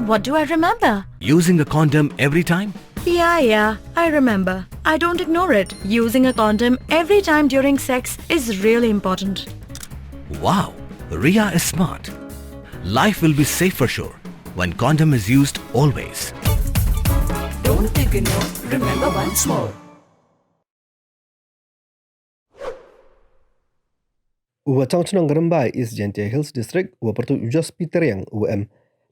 What do I remember? Using a condom every time? Yeah, I remember. I don't ignore it. Using a condom every time during sex is really important. Wow, Ria is smart. Life will be safe for sure when condom is used always. Don't ignore. Remember once more. Uwachangchunang Rymbai is Gentia Hills District, Wapertu Ujas Piteriang, UM.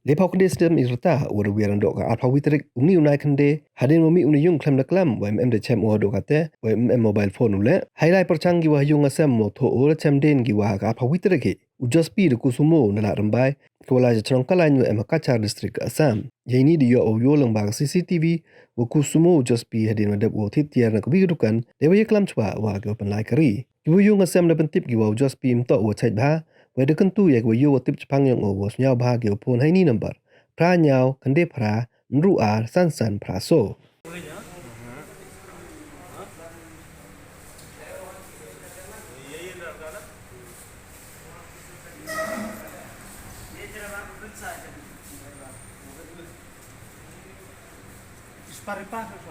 Lepaukendes dem Wyrta, Wyrwiran doka Alpawitrik, Unai Kende, Hadin Umi Uniyung Clem the Clam, WM the Chem or Docate, WM mobile phone ule, Highlight Perchangi wa Yung Assem Moto or Chem Den Giwa Alpawitrik, Ujas Pi the Kusumo, Nala Rymbai, Kalain Kalain Emakachar District Assam. Yaini di yo Lyngba CCTV, Sumo just be hadin madep wo tit tiar na kubirukan, dewa klam chwa wa ke open laikari. Kibu yung asam na pentip giwa just be imto wo chait bha, we de kentu yak we yo tip chpang yang wo nyao bha ge opon hai ni number. Pra nyao kande pra nru ar san pra so. Paripaso so.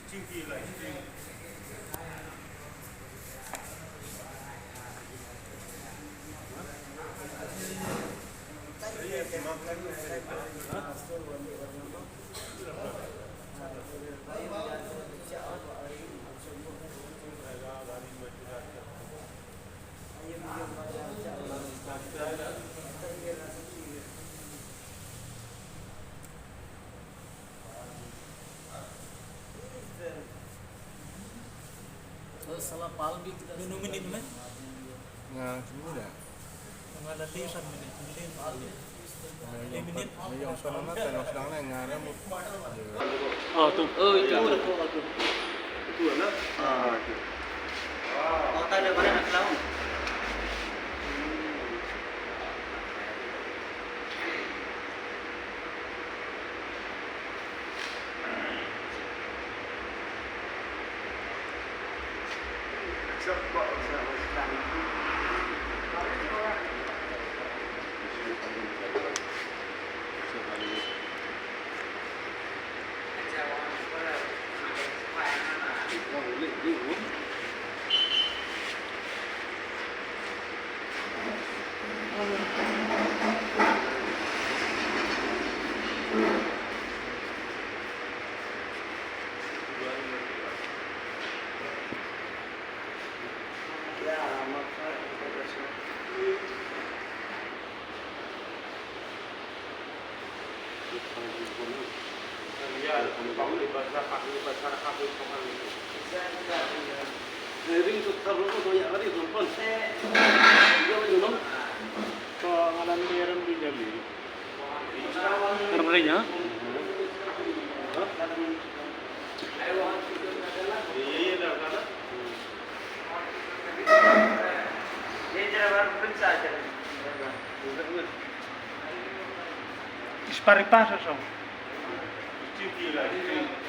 Cinti lah, cinti. Salah palbi kita minit men. Nah, sudah. Ada 1 menit. Minit. Yang sana kan sedangnya ngarep. Oh tuh. Oh itu. Itu lah. Ah. Oh tak ada barang nak lawan. Paripaso so. Cinti lah, cinti.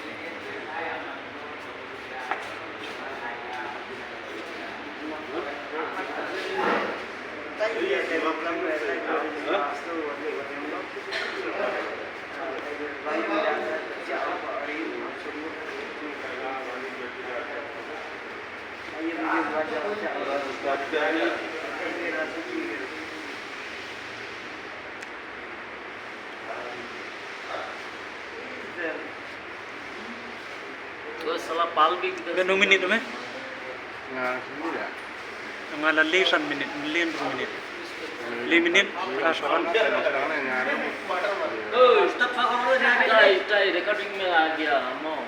Salah palbi kita. Berapa minit tu men? Nah, sudah. Ada 1 menit. 5 minit. Kasuan. Sedangnya ngarep. Oh, stop recording me lagi ya, mau.